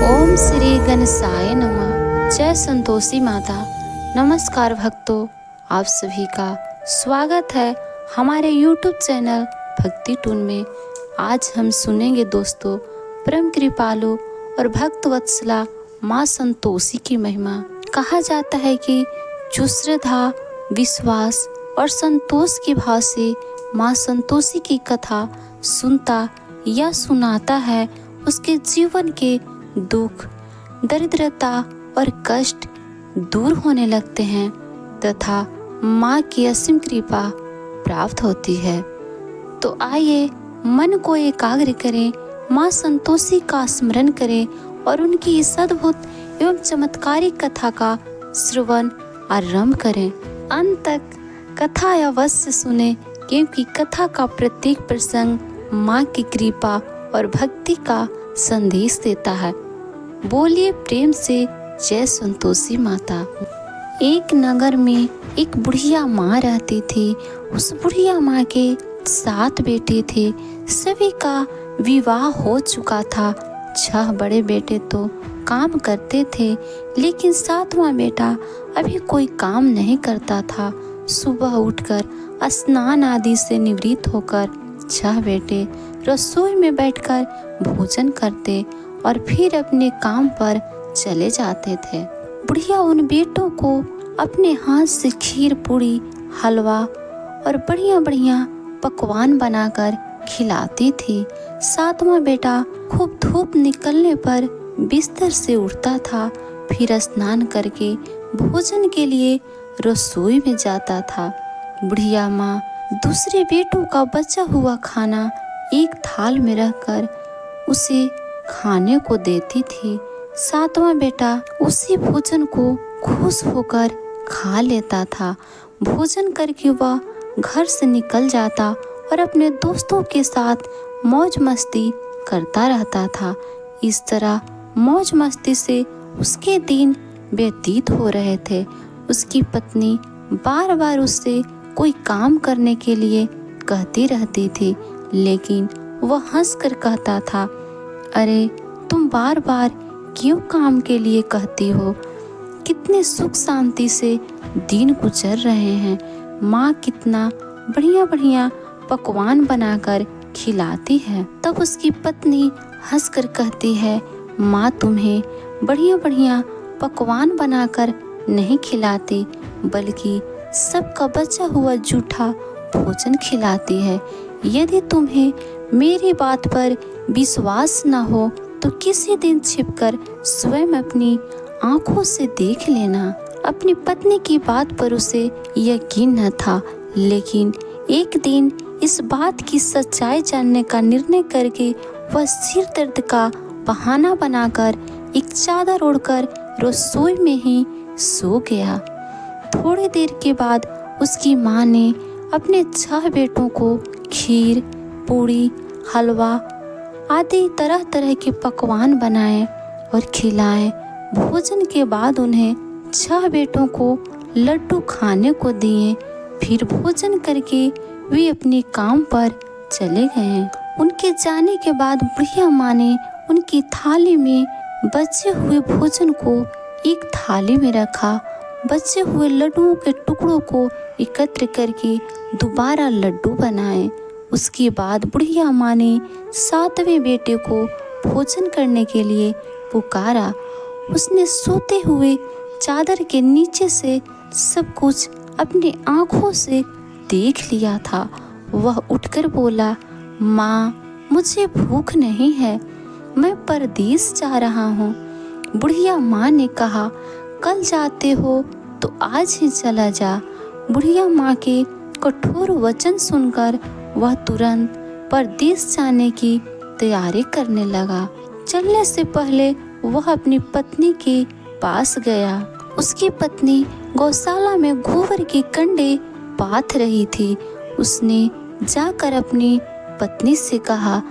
ओम श्री गणेशाय नमः। जय संतोषी माता। नमस्कार भक्तों, आप सभी का स्वागत है हमारे YouTube चैनल भक्ति टून में। आज हम सुनेंगे दोस्तों परम कृपालु और भक्त वत्सला माँ संतोषी की महिमा। कहा जाता है कि जो श्रद्धा, विश्वास और संतोष के भाव से माँ संतोषी की कथा सुनता या सुनाता है, उसके जीवन के दुख, दरिद्रता और कष्ट दूर होने लगते हैं तथा माँ की असीम कृपा प्राप्त होती है। तो आइए मन को एकाग्र करें, माँ संतोषी का स्मरण करें और उनकी इस अद्भुत एवं चमत्कारिक कथा का श्रवण आरंभ करें। अंत तक कथा अवश्य सुने, क्योंकि कथा का प्रत्येक प्रसंग माँ की कृपा और भक्ति का संदेश देता है। बोलिए प्रेम से जय संतोषी माता। एक नगर में एक बुढ़िया माँ रहती थी। उस बुढ़िया माँ के 7 बेटे थे। सभी का विवाह हो चुका था। 6 बड़े बेटे तो काम करते थे, लेकिन 7वां बेटा अभी कोई काम नहीं करता था। सुबह उठकर स्नान आदि से निवृत्त होकर 6 बेटे रसोई में बैठकर भोजन करते और फिर अपने काम पर चले जाते थे। बुढ़िया उन बेटों को अपने हाथ से खीर, पूड़ी, हलवा और बढ़िया बढ़िया पकवान बनाकर खिलाती थी। 7वां बेटा खूब धूप निकलने पर बिस्तर से उठता था, फिर स्नान करके भोजन के लिए रसोई में जाता था। बुढ़िया माँ दूसरे बेटों का बचा हुआ खाना एक थाल में रखकर उसे खाने को देती थी। 7वां बेटा उसी भोजन को खुश होकर खा लेता था। भोजन करके वह घर से निकल जाता और अपने दोस्तों के साथ मौज मस्ती करता रहता था। इस तरह मौज मस्ती से उसके दिन व्यतीत हो रहे थे। उसकी पत्नी बार बार उससे कोई काम करने के लिए कहती रहती थी, लेकिन वह हंसकर कहता था, अरे तुम बार बार क्यों काम के लिए कहती हो? कितने सुख शांति से दिन गुजर रहे हैं। माँ कितना बढ़िया बढ़िया पकवान बनाकर खिलाती है। तब उसकी पत्नी हंसकर कहती है, माँ तुम्हें बढ़िया बढ़िया पकवान बनाकर नहीं खिलाती, बल्कि सबका बचा हुआ जूठा भोजन खिलाती है। यदि तुम्हें मेरी बात पर विश्वास न हो तो किसी दिन छिपकर स्वयं अपनी आंखों से देख लेना। अपनी पत्नी की बात पर उसे यकीन न था, लेकिन एक दिन इस बात की सच्चाई जानने का निर्णय करके वह सिर दर्द का बहाना बनाकर एक चादर ओढ़कर रसोई में ही सो गया। थोड़ी देर के बाद उसकी माँ ने अपने 6 बेटों को खीर, पूड़ी, हलवा आदि तरह तरह के पकवान बनाए और खिलाए। भोजन के बाद उन्हें 6 बेटों को लड्डू खाने को दिए। फिर भोजन करके वे अपने काम पर चले गए। उनके जाने के बाद बुढ़िया माँ ने उनकी थाली में बचे हुए भोजन को एक थाली में रखा। बचे हुए लड्डुओं के टुकड़ों को एकत्र करके दोबारा लड्डू बनाए। उसके बाद बुढ़िया माँ ने 7वें बेटे को भोजन करने के लिए पुकारा। उसने सोते हुए चादर के नीचे से सब कुछ अपनी आंखों से देख लिया था। वह उठकर बोला, माँ मुझे भूख नहीं है, मैं परदेश जा रहा हूँ। बुढ़िया माँ ने कहा, कल जाते हो तो आज ही चला जा। बुढ़िया माँ के कठोर वचन सुनकर वह तुरंत परदेश जाने की तैयारी करने लगा। चलने से पहले वह अपनी पत्नी के पास गया। उसकी पत्नी गौशाला में गोबर के कंडे पाथ रही थी। उसने जाकर अपनी पत्नी से कहा,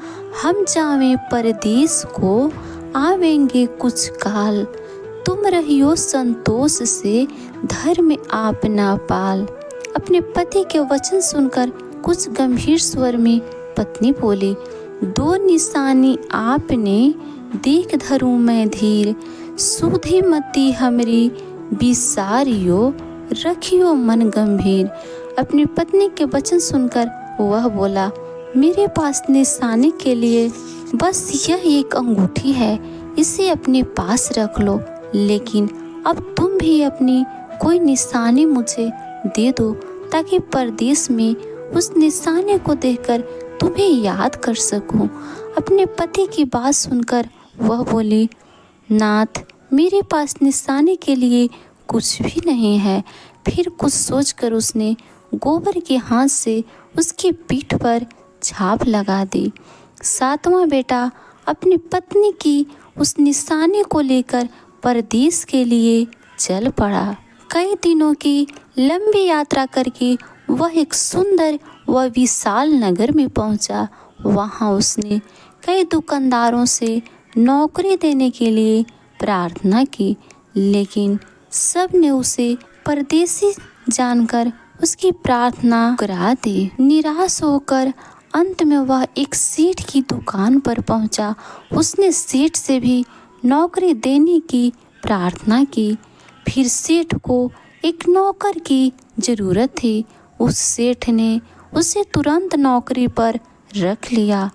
हम जावें परदेश को, आवेंगे कुछ काल, तुम रहियो संतोष से, धर्म आप ना पाल। अपने पति के वचन सुनकर कुछ गंभीर स्वर में पत्नी बोली, 2 निशानी आपने देख धरूं मैं धीर, सूधी मती हमरी बिसारियो, रखियो मन गंभीर। अपनी पत्नी के वचन सुनकर वह बोला, मेरे पास निशाने के लिए बस यह एक अंगूठी है, इसे अपने पास रख लो, लेकिन अब तुम भी अपनी कोई निशानी मुझे दे दो, ताकि परदेश में उस निशाने को देखकर तुम्हें याद कर सकूं। अपने पति की बात सुनकर वह बोली, नाथ, मेरे पास निशाने के लिए कुछ भी नहीं है। फिर कुछ सोचकर उसने गोबर के हाथ से उसकी पीठ पर छाप लगा दी। सातवां बेटा अपनी पत्नी की उस निशाने को लेकर परदेश के लिए चल पड़ा। कई दिनों की लंबी यात्रा करके वह एक सुंदर व विशाल नगर में पहुंचा। वहां उसने कई दुकानदारों से नौकरी देने के लिए प्रार्थना की, लेकिन सब ने उसे परदेसी जानकर उसकी प्रार्थना करा दी। निराश होकर अंत में वह एक सेठ की दुकान पर पहुंचा। उसने सेठ से भी नौकरी देने की प्रार्थना की। फिर सेठ को एक नौकर की ज़रूरत थी। उस सेठ ने उसे तुरंत नौकरी पर रख लिया।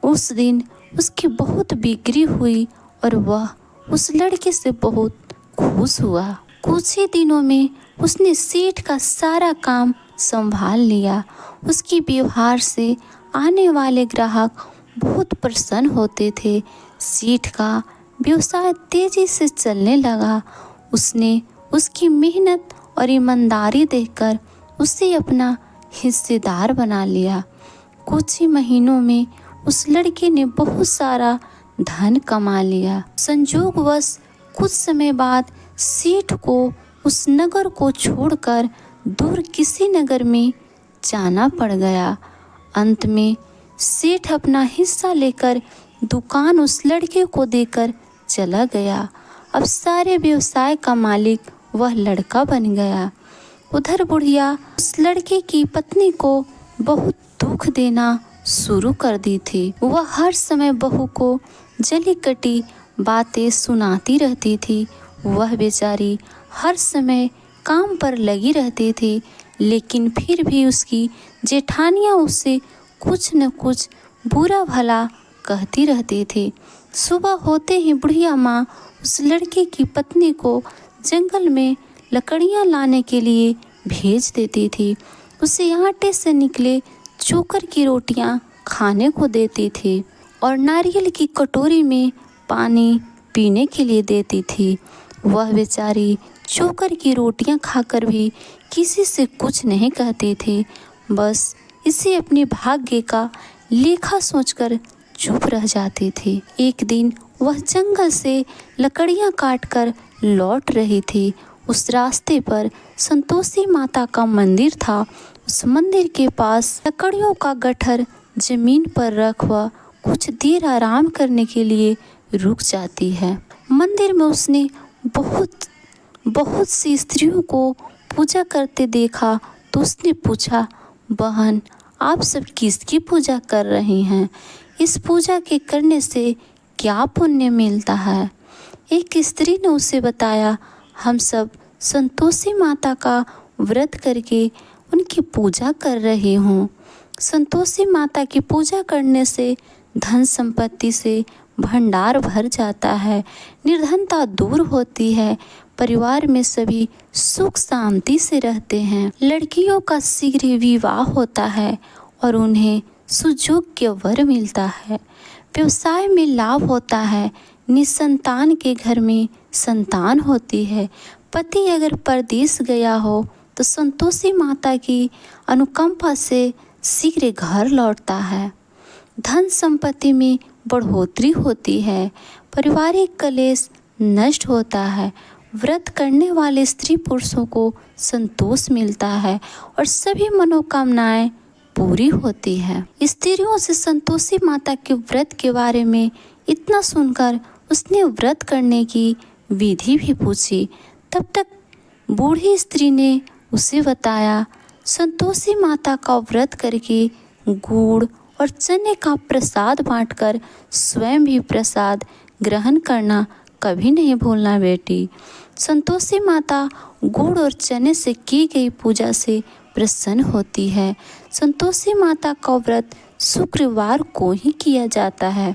उस दिन उसकी बहुत बिक्री हुई और वह उस लड़के से बहुत खुश हुआ। कुछ ही दिनों में उसने सेठ का सारा काम संभाल लिया। उसके व्यवहार से आने वाले ग्राहक बहुत प्रसन्न होते थे। सेठ का व्यवसाय तेजी से चलने लगा। उसने उसकी मेहनत और ईमानदारी देखकर उसे अपना हिस्सेदार बना लिया। कुछ ही महीनों में उस लड़के ने बहुत सारा धन कमा लिया। संयोगवश कुछ समय बाद सेठ को उस नगर को छोड़कर दूर किसी नगर में जाना पड़ गया। अंत में सेठ अपना हिस्सा लेकर दुकान उस लड़के को देकर चला गया। अब सारे व्यवसाय का मालिक वह लड़का बन गया। उधर बुढ़िया उस लड़के की पत्नी को बहुत दुख देना शुरू कर दी थी। वह हर समय बहू को जली कटी बातें सुनाती रहती थी। वह बेचारी हर समय काम पर लगी रहती थी, लेकिन फिर भी उसकी जेठानियाँ उससे कुछ न कुछ बुरा भला कहती रहती थी। सुबह होते ही बुढ़िया माँ उस लड़के की पत्नी को जंगल में लकड़ियाँ लाने के लिए भेज देती थी। उसे आटे से निकले चोकर की रोटियाँ खाने को देती थी और नारियल की कटोरी में पानी पीने के लिए देती थी। वह बेचारी चोकर की रोटियां खाकर भी किसी से कुछ नहीं कहती थी, बस इसे अपने भाग्य का लेखा सोचकर चुप रह जाती थी। एक दिन वह जंगल से लकड़ियां काटकर लौट रही थी। उस रास्ते पर संतोषी माता का मंदिर था। उस मंदिर के पास लकड़ियों का गट्ठर जमीन पर रख वह कुछ देर आराम करने के लिए रुक जाती है। मंदिर में उसने बहुत सी स्त्रियों को पूजा करते देखा तो उसने पूछा, बहन, आप सब किसकी पूजा कर रही हैं? इस पूजा के करने से क्या पुण्य मिलता है? एक स्त्री ने उसे बताया, हम सब संतोषी माता का व्रत करके उनकी पूजा कर रही हूँ। संतोषी माता की पूजा करने से धन संपत्ति से भंडार भर जाता है, निर्धनता दूर होती है, परिवार में सभी सुख शांति से रहते हैं, लड़कियों का शीघ्र विवाह होता है और उन्हें सुयोग्य वर मिलता है, व्यवसाय में लाभ होता है, निसंतान के घर में संतान होती है, पति अगर परदेश गया हो तो संतोषी माता की अनुकंपा से शीघ्र घर लौटता है, धन संपत्ति में बढ़ोतरी होती है, पारिवारिक कलेश नष्ट होता है, व्रत करने वाले स्त्री पुरुषों को संतोष मिलता है और सभी मनोकामनाएं पूरी होती है। स्त्रियों से संतोषी माता के व्रत के बारे में इतना सुनकर उसने व्रत करने की विधि भी पूछी। तब तक बूढ़ी स्त्री ने उसे बताया, संतोषी माता का व्रत करके गुड़ और चने का प्रसाद बांटकर स्वयं भी प्रसाद ग्रहण करना कभी नहीं भूलना बेटी। संतोषी माता गुड़ और चने से की गई पूजा से प्रसन्न होती है। संतोषी माता का व्रत शुक्रवार को ही किया जाता है।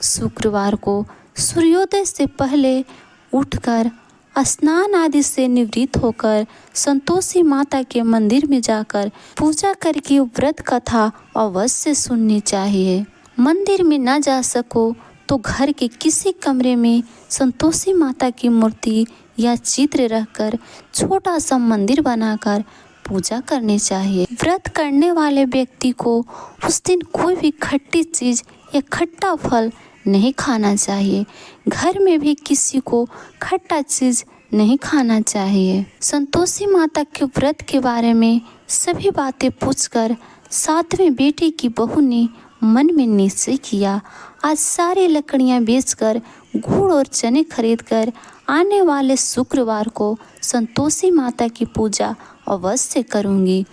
शुक्रवार को सूर्योदय से पहले उठकर स्नान आदि से निवृत्त होकर संतोषी माता के मंदिर में जाकर पूजा करके व्रत कथा अवश्य सुननी चाहिए। मंदिर में न जा सको तो घर के किसी कमरे में संतोषी माता की मूर्ति या चित्र रखकर छोटा सा मंदिर बनाकर पूजा करनी चाहिए। व्रत करने वाले व्यक्ति को उस दिन कोई भी खट्टी चीज या खट्टा फल नहीं खाना चाहिए। घर में भी किसी को खट्टा चीज नहीं खाना चाहिए। संतोषी माता के व्रत के बारे में सभी बातें पूछकर सातवें बेटे की बहू ने मन में निश्चय किया, आज सारी लकड़ियां बेचकर गुड़ और चने खरीदकर आने वाले शुक्रवार को संतोषी माता की पूजा अवश्य करूंगी।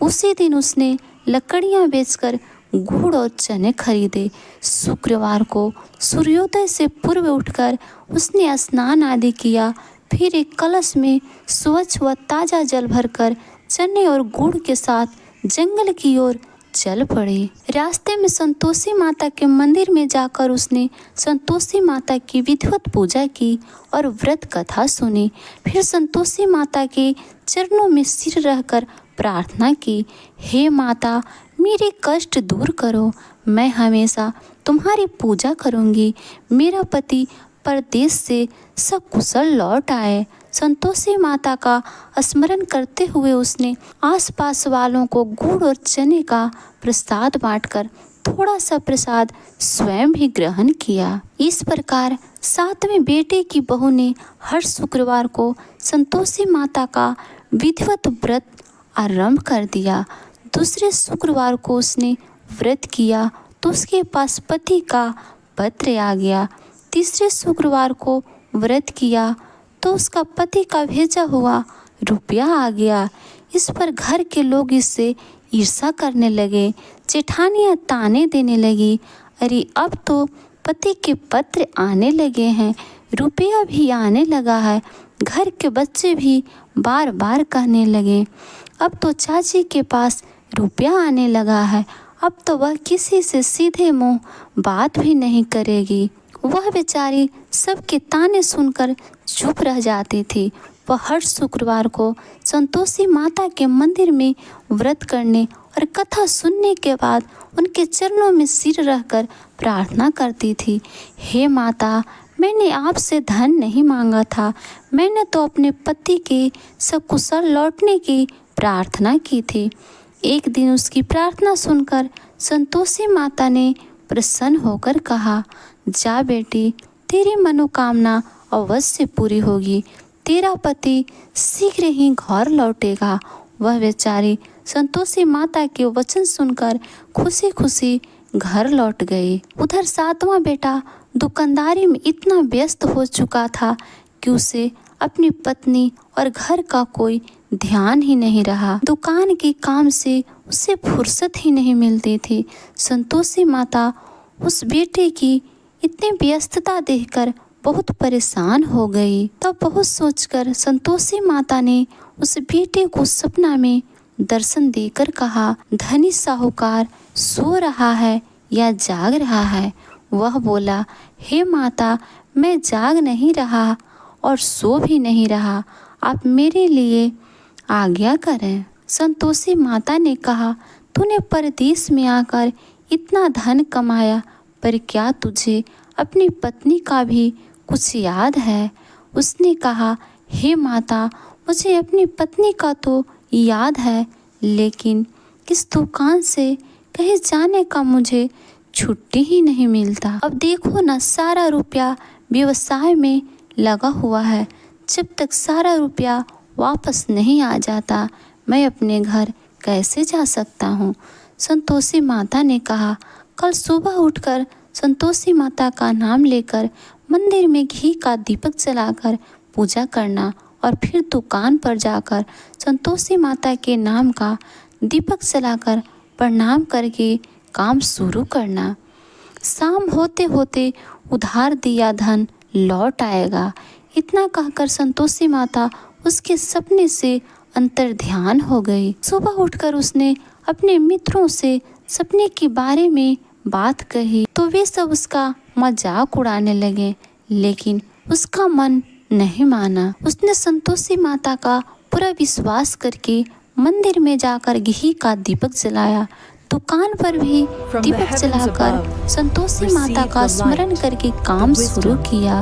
उसी दिन उसने लकड़ियां बेचकर गुड़ और चने खरीदे। शुक्रवार को सूर्योदय से पूर्व उठकर उसने स्नान आदि किया। फिर एक कलश में स्वच्छ व ताज़ा जल भरकर चने और गुड़ के साथ जंगल की ओर चल पड़े। रास्ते में संतोषी माता के मंदिर में जाकर उसने संतोषी माता की विधिवत पूजा की और व्रत कथा सुनी। फिर संतोषी माता के चरणों में सिर रहकर प्रार्थना की, हे माता मेरे कष्ट दूर करो, मैं हमेशा तुम्हारी पूजा करूंगी। मेरा पति परदेश से सकुशल लौट आए। संतोषी माता का स्मरण करते हुए उसने आसपास वालों को गुड़ और चने का प्रसाद बांटकर थोड़ा सा प्रसाद स्वयं भी ग्रहण किया। इस प्रकार सातवें बेटे की बहू ने हर शुक्रवार को संतोषी माता का विधिवत व्रत आरंभ कर दिया। दूसरे शुक्रवार को उसने व्रत किया तो उसके पास पति का पत्र आ गया। तीसरे शुक्रवार को व्रत किया तो उसका पति का भेजा हुआ रुपया आ गया। इस पर घर के लोग इससे ईर्ष्या करने लगे। जेठानियाँ ताने देने लगी, अरे अब तो पति के पत्र आने लगे हैं, रुपया भी आने लगा है। घर के बच्चे भी बार बार कहने लगे, अब तो चाची के पास रुपया आने लगा है, अब तो वह किसी से सीधे मुंह बात भी नहीं करेगी। वह बेचारी सबके ताने सुनकर चुप रह जाती थी। वह हर शुक्रवार को संतोषी माता के मंदिर में व्रत करने और कथा सुनने के बाद उनके चरणों में सिर रखकर प्रार्थना करती थी, हे माता मैंने आपसे धन नहीं मांगा था, मैंने तो अपने पति के सकुशल लौटने की प्रार्थना की थी। एक दिन उसकी प्रार्थना सुनकर संतोषी माता ने प्रसन्न होकर कहा, जा बेटी तेरी मनोकामना अवश्य पूरी होगी, तेरा पति शीघ्र ही घर लौटेगा। वह बेचारी संतोषी माता के वचन सुनकर खुशी खुशी घर लौट गई। उधर सातवां बेटा दुकानदारी में इतना व्यस्त हो चुका था कि उसे अपनी पत्नी और घर का कोई ध्यान ही नहीं रहा। दुकान के काम से उसे फुर्सत ही नहीं मिलती थी। संतोषी माता उस बेटे की इतनी व्यस्तता देखकर बहुत परेशान हो गई। तब बहुत सोचकर संतोषी माता ने उस बेटे को सपना में दर्शन देकर कहा, धनी साहूकार सो रहा है या जाग रहा है? वह बोला, हे माता मैं जाग नहीं रहा और सो भी नहीं रहा, आप मेरे लिए आज्ञा करें। संतोषी माता ने कहा, तूने परदेश में आकर इतना धन कमाया, पर क्या तुझे अपनी पत्नी का भी कुछ याद है? उसने कहा, हे माता मुझे अपनी पत्नी का तो याद है, लेकिन इस दुकान से कहीं जाने का मुझे छुट्टी ही नहीं मिलता। अब देखो ना, सारा रुपया व्यवसाय में लगा हुआ है, जब तक सारा रुपया वापस नहीं आ जाता मैं अपने घर कैसे जा सकता हूँ? संतोषी माता ने कहा, कल सुबह उठकर संतोषी माता का नाम लेकर मंदिर में घी का दीपक जलाकर पूजा करना और फिर दुकान पर जाकर संतोषी माता के नाम का दीपक जलाकर प्रणाम करके काम शुरू करना। शाम होते होते उधार दिया धन लौट आएगा। इतना कहकर संतोषी माता उसके सपने से अंतर्ध्यान हो गई। सुबह उठकर उसने अपने मित्रों से सपने के बारे में बात कही तो वे सब उसका मजाक उड़ाने लगे, लेकिन उसका मन नहीं माना। उसने संतोषी माता का पूरा विश्वास करके मंदिर में जाकर घी का दीपक जलाया। दुकान पर भी दीपक जलाकर संतोषी माता का स्मरण करके काम शुरू किया।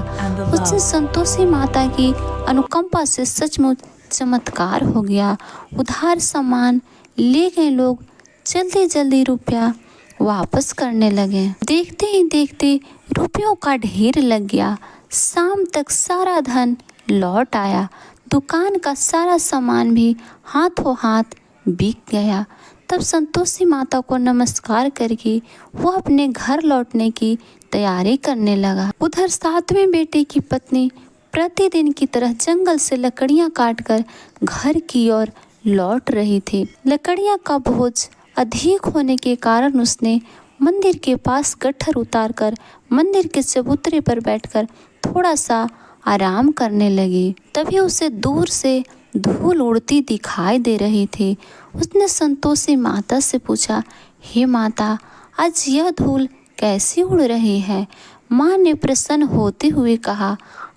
उससे संतोषी माता की अनुकंपा से सचमुच चमत्कार हो गया। उधार सामान ले गए लोग जल्दी जल्दी रुपया वापस करने लगे। देखते ही देखते रुपयों का ढेर लग गया। शाम तक सारा धन लौट आया। दुकान का सारा सामान भी हाथों हाथ बिक गया। तब संतोषी माता को नमस्कार करके वो अपने घर लौटने की तैयारी करने लगा। उधर सातवें बेटे की पत्नी प्रतिदिन की तरह जंगल से लकड़ियां काटकर घर की ओर लौट रही थी। लकड़ियां का बोझ अधिक होने के कारण उसने मंदिर के पास गट्ठर उतारकर मंदिर के चबूतरे पर बैठकर थोड़ा सा आराम करने लगी। तभी उसे दूर से धूल उड़ती दिखाई दे रही थी। उसने संतोषी माता से पूछा, हे माता, आज यह धूल कैसी उड़ रही है? माँ ने प्रसन्न होते हुए कहा,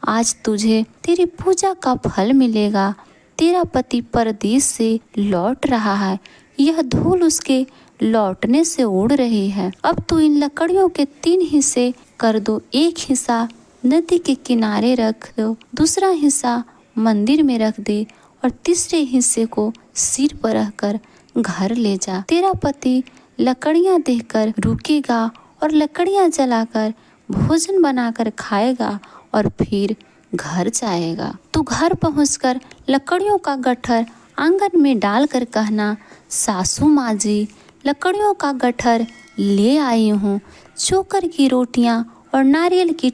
आज तुझे तेरी पूजा का फल मिलेगा। तेरा पति परदेश से लौट रहा है। यह धूल उसके लौटने से उड़ रही है। अब तू इन लकड़ियों के 3 हिस्से कर दो। एक हिस्सा नदी के किनारे रख दो, दूसरा हिस्सा मंदिर में रख दे और तीसरे हिस्से को सिर पर रखकर घर ले जा। तेरा पति लकड़ियां देखकर रुकेगा और लकड़ियां जलाकर भोजन बनाकर खाएगा और फिर घर जाएगा। तू घर पहुंचकर लकड़ियों का गट्ठर आंगन में डालकर कहना, सासू माँ जी, लकड़ियों का गट्ठर ले आई हूँ। चोकर की रोटियां और नारियल की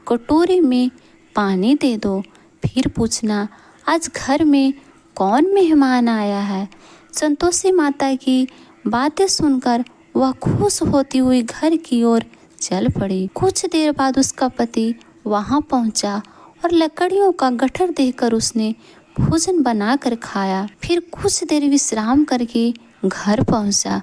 कटोरी में पानी दे दो। फिर पूछना, आज घर में कौन मेहमान आया है? संतोषी माता की बातें सुनकर वह खुश होती हुई घर की ओर चल पड़ी। कुछ देर बाद उसका पति वहां पहुंचा और लकड़ियों का गट्ठर देखकर उसने भोजन बनाकर खाया। फिर कुछ देर विश्राम करके घर पहुंचा।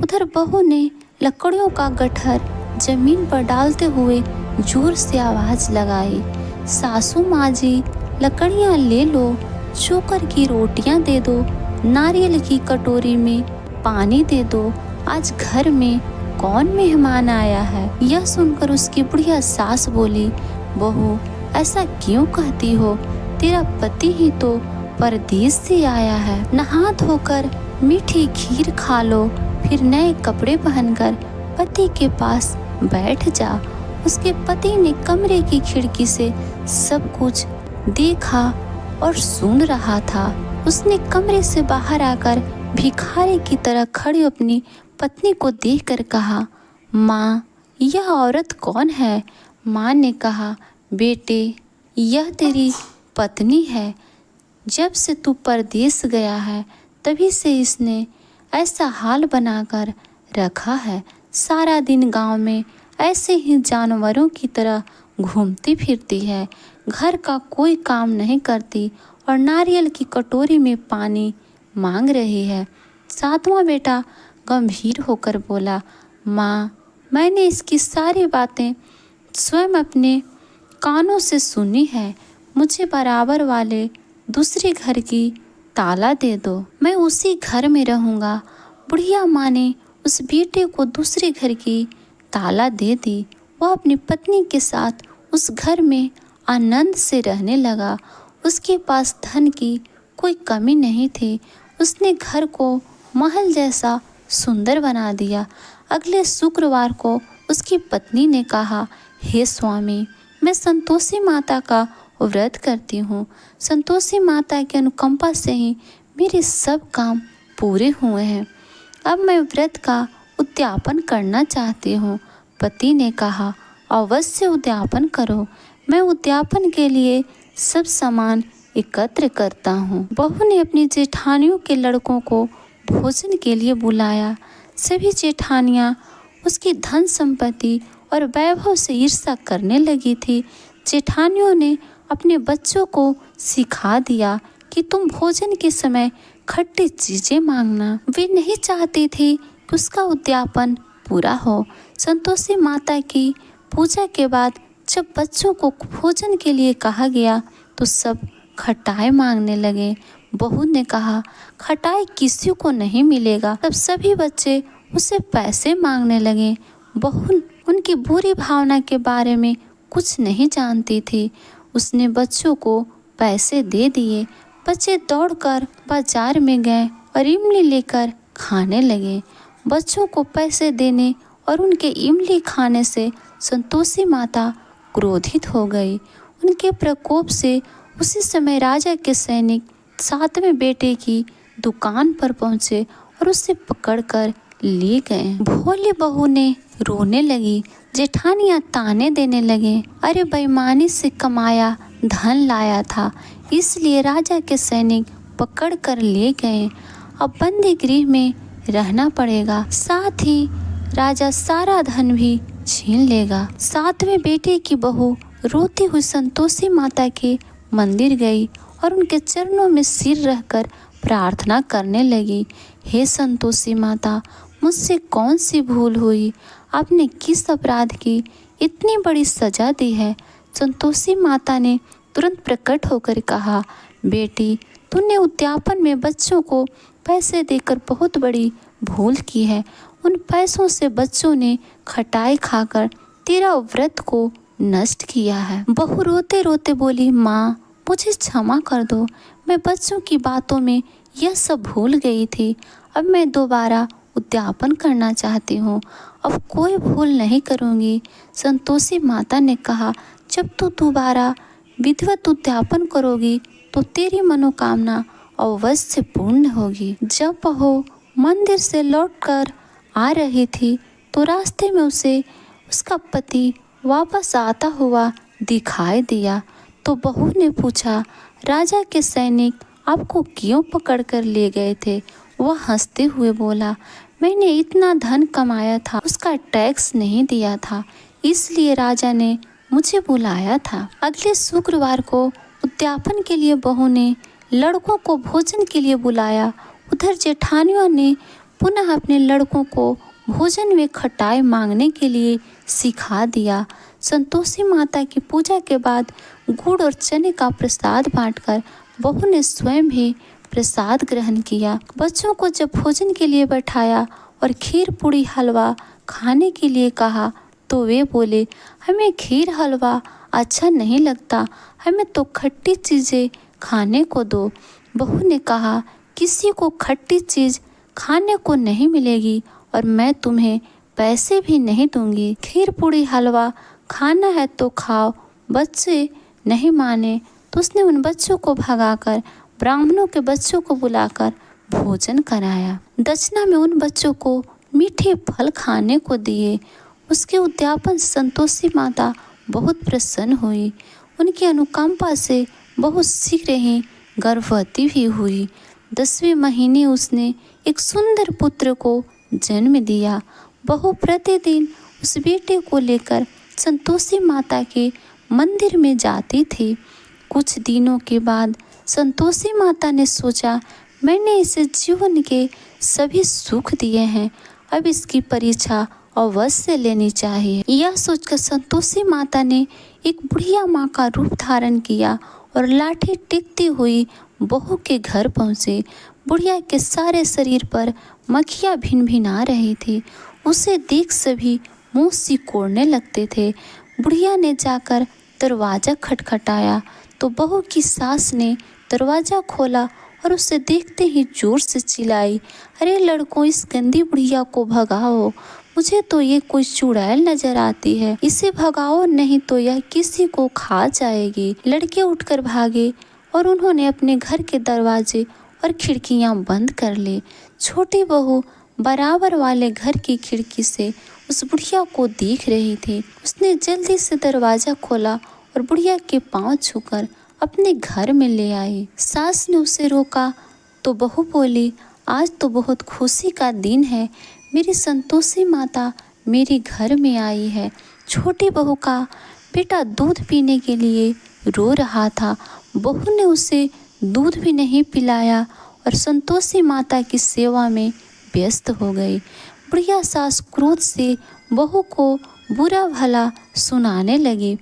उधर बहू ने लकड़ियों का गट्ठर जमीन पर डालते हुए जोर से आवाज लगाई, सासू माँ जी, लकड़ियाँ ले लो, चोकर की रोटियां दे दो, नारियल की कटोरी में पानी दे दो। आज घर में कौन मेहमान आया है? यह सुनकर उसकी बुढ़िया सास बोली, बहू, ऐसा क्यों कहती हो? तेरा पति ही तो परदेश से आया है। नहा धोकर मीठी खीर खा लो, फिर नए कपड़े पहनकर पति के पास बैठ जा। उसके पति ने कमरे की खिड़की से सब कुछ देखा और सुन रहा था। उसने कमरे से बाहर आकर भिखारी की तरह खड़ी अपनी पत्नी को देखकर कहा, माँ, यह औरत कौन है? माँ ने कहा, बेटे, यह तेरी पत्नी है। जब से तू परदेश गया है तभी से इसने ऐसा हाल बनाकर रखा है। सारा दिन गांव में ऐसे ही जानवरों की तरह घूमती फिरती है, घर का कोई काम नहीं करती और नारियल की कटोरी में पानी मांग रही है। 7वां बेटा गंभीर होकर बोला, माँ, मैंने इसकी सारी बातें स्वयं अपने कानों से सुनी है। मुझे बराबर वाले दूसरे घर की ताला दे दो, मैं उसी घर में रहूँगा। बुढ़िया माँ ने उस बेटे को दूसरे घर की ताला दे दी। वह अपनी पत्नी के साथ उस घर में आनंद से रहने लगा। उसके पास धन की कोई कमी नहीं थी। उसने घर को महल जैसा सुंदर बना दिया। अगले शुक्रवार को उसकी पत्नी ने कहा, हे स्वामी, मैं संतोषी माता का व्रत करती हूँ। संतोषी माता की अनुकंपा से ही मेरे सब काम पूरे हुए हैं। अब मैं व्रत का उद्यापन करना चाहती हूँ। पति ने कहा, अवश्य उद्यापन करो। मैं उद्यापन के लिए सब सामान एकत्र करता हूँ। बहू ने अपनी जेठानियों के लड़कों को भोजन के लिए बुलाया। सभी जेठानियाँ उसकी धन संपत्ति और वैभव से ईर्ष्या करने लगी थी। जेठानियों ने अपने बच्चों को सिखा दिया कि तुम भोजन के समय खट्टी चीजें मांगना। वे नहीं चाहती थी कि उसका उद्यापन पूरा हो। संतोषी माता की पूजा के बाद जब बच्चों को भोजन के लिए कहा गया तो सब खटाई मांगने लगे। बहू ने कहा, खटाई किसी को नहीं मिलेगा। तब सभी बच्चे उसे पैसे मांगने लगे। बहू उनकी बुरी भावना के बारे में कुछ नहीं जानती थी। उसने बच्चों को पैसे दे दिए। बच्चे दौड़कर बाजार में गए और इमली लेकर खाने लगे। बच्चों को पैसे देने और उनके इमली खाने से संतोषी माता क्रोधित हो गई। उनके प्रकोप से उसी समय राजा के सैनिक 7वें बेटे की दुकान पर पहुंचे और उसे पकड़कर ले गए। भोली बहू ने रोने लगी। जेठानियां ताने देने लगे, अरे बेईमानी से कमाया धन लाया था, इसलिए राजा के सैनिक पकड़ कर ले गए। अब बंदी गृह में रहना पड़ेगा, साथ ही राजा सारा धन भी छीन लेगा। 7वें बेटे की बहू रोती हुई संतोषी माता के मंदिर गई और उनके चरणों में सिर रखकर प्रार्थना करने लगी। हे संतोषी माता, मुझसे कौन सी भूल हुई? आपने किस अपराध की इतनी बड़ी सजा दी है? संतोषी माता ने तुरंत प्रकट होकर कहा, बेटी, तूने उद्यापन में बच्चों को पैसे देकर बहुत बड़ी भूल की है। उन पैसों से बच्चों ने खटाई खाकर तेरा व्रत को नष्ट किया है। बहू रोते रोते बोली, माँ, मुझे क्षमा कर दो। मैं बच्चों की बातों में यह सब भूल गई थी। अब मैं दोबारा उद्यापन करना चाहती हूँ। अब कोई भूल नहीं करूँगी। संतोषी माता ने कहा, जब तू दोबारा विधिवत उद्यापन करोगी तो तेरी मनोकामना अवश्य पूर्ण होगी। जब बहू मंदिर से लौटकर आ रही थी तो रास्ते में उसे उसका पति वापस आता हुआ दिखाई दिया। तो बहू ने पूछा, राजा के सैनिक आपको क्यों पकड़कर ले गए थे? वह हंसते हुए बोला, मैंने इतना धन कमाया था, उसका टैक्स नहीं दिया था, इसलिए राजा ने मुझे बुलाया था। अगले शुक्रवार को उद्यापन के लिए बहू ने लड़कों को भोजन के लिए बुलाया। उधर जेठानियों ने पुनः अपने लड़कों को भोजन में खटाई मांगने के लिए सिखा दिया। संतोषी माता की पूजा के बाद गुड़ और चने का प्रसाद बांटकर बहू ने स्वयं भी प्रसाद ग्रहण किया। बच्चों को जब भोजन के लिए बैठाया और खीर पूड़ी हलवा खाने के लिए कहा तो वे बोले, हमें खीर हलवा अच्छा नहीं लगता, हमें तो खट्टी चीज़ें खाने को दो। बहू ने कहा, किसी को खट्टी चीज़ खाने को नहीं मिलेगी और मैं तुम्हें पैसे भी नहीं दूंगी। खीर पूड़ी हलवा खाना है तो खाओ। बच्चे नहीं माने तो उसने उन बच्चों को भगाकर ब्राह्मणों के बच्चों को बुलाकर भोजन कराया। दक्षिणा में उन बच्चों को मीठे फल खाने को दिए। उसके उद्यापन संतोषी माता बहुत प्रसन्न हुई। उनकी अनुकंपा से बहुत शीघ्र ही गर्भवती भी हुई। 10वें महीने उसने एक सुंदर पुत्र को जन्म दिया। बहू प्रतिदिन उस बेटे को लेकर संतोषी माता के मंदिर में जाती थी। कुछ दिनों के बाद संतोषी माता ने सोचा, मैंने इसे जीवन के सभी सुख दिए हैं, अब इसकी परीक्षा अवश्य लेनी चाहिए। यह सोचकर संतोषी माता ने एक बुढ़िया माँ का रूप धारण किया और लाठी टेकती हुई बहू के घर पहुँचे। बुढ़िया के सारे शरीर पर मक्खियाँ भिनभिना रही थी। उसे देख सभी मुंह सिकोड़ने लगते थे। बुढ़िया ने जाकर दरवाज़ा खटखटाया तो बहू की सास ने दरवाज़ा खोला और उसे देखते ही जोर से चिल्लाई, अरे लड़कों, इस गंदी बुढ़िया को भगाओ, मुझे तो ये कोई चुड़ैल नजर आती है, इसे भगाओ नहीं तो यह किसी को खा जाएगी। लड़के उठकर भागे और उन्होंने अपने घर के दरवाजे और खिड़कियां बंद कर ली। छोटी बहू बराबर वाले घर की खिड़की से उस बुढ़िया को देख रही थी। उसने जल्दी से दरवाज़ा खोला और बुढ़िया के पांव छूकर अपने घर में ले आई। सास ने उसे रोका तो बहू बोली, आज तो बहुत खुशी का दिन है, मेरी संतोषी माता मेरे घर में आई है। छोटी बहू का बेटा दूध पीने के लिए रो रहा था। बहू ने उसे दूध भी नहीं पिलाया और संतोषी माता की सेवा में व्यस्त हो गई। बुढ़िया सास क्रोध से बहू को बुरा भला सुनाने लगी।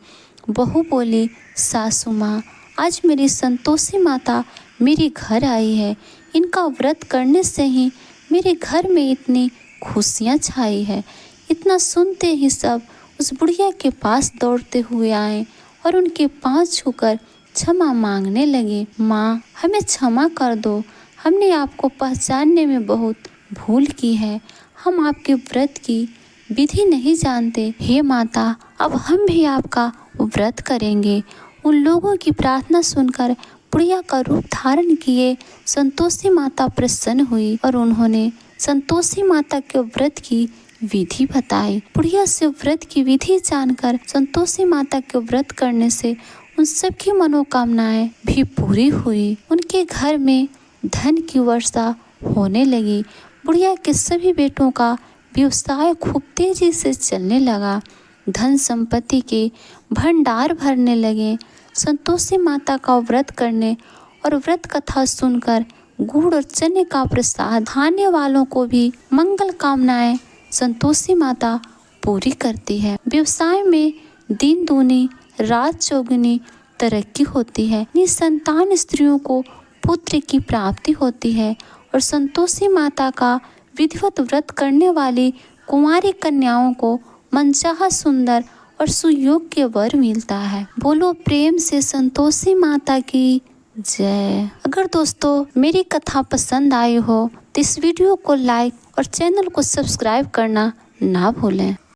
बहू बोली, सासू माँ, आज मेरी संतोषी माता मेरे घर आई है। इनका व्रत करने से ही मेरे घर में इतनी खुशियाँ छाई है। इतना सुनते ही सब उस बुढ़िया के पास दौड़ते हुए आए और उनके पांव छूकर क्षमा मांगने लगे। माँ, हमें क्षमा कर दो, हमने आपको पहचानने में बहुत भूल की है। हम आपके व्रत की विधि नहीं जानते। हे माता, अब हम भी आपका व्रत करेंगे। उन लोगों की प्रार्थना सुनकर बुढ़िया का रूप धारण किए संतोषी माता प्रसन्न हुई और उन्होंने संतोषी माता के व्रत की विधि बताई। बुढ़िया से व्रत की विधि जानकर संतोषी माता के व्रत करने से उन सबकी मनोकामनाएं भी पूरी हुई। उनके घर में धन की वर्षा होने लगी। बुढ़िया के सभी बेटों का व्यवसाय खूब तेजी से चलने लगा। धन संपत्ति के भंडार भरने लगे। संतोषी माता का व्रत करने और व्रत कथा सुनकर गुड़ और चने का प्रसाद खाने वालों को भी मंगल कामनाएं संतोषी माता पूरी करती है। व्यवसाय में दिन दूनी रात चौगुनी तरक्की होती है। निसंतान स्त्रियों को पुत्र की प्राप्ति होती है और संतोषी माता का विधिवत व्रत करने वाली कुंवारी कन्याओं को मनचाहा सुंदर और सुयोग्य वर मिलता है। बोलो प्रेम से संतोषी माता की जय। अगर दोस्तों मेरी कथा पसंद आई हो तो इस वीडियो को लाइक और चैनल को सब्सक्राइब करना ना भूलें।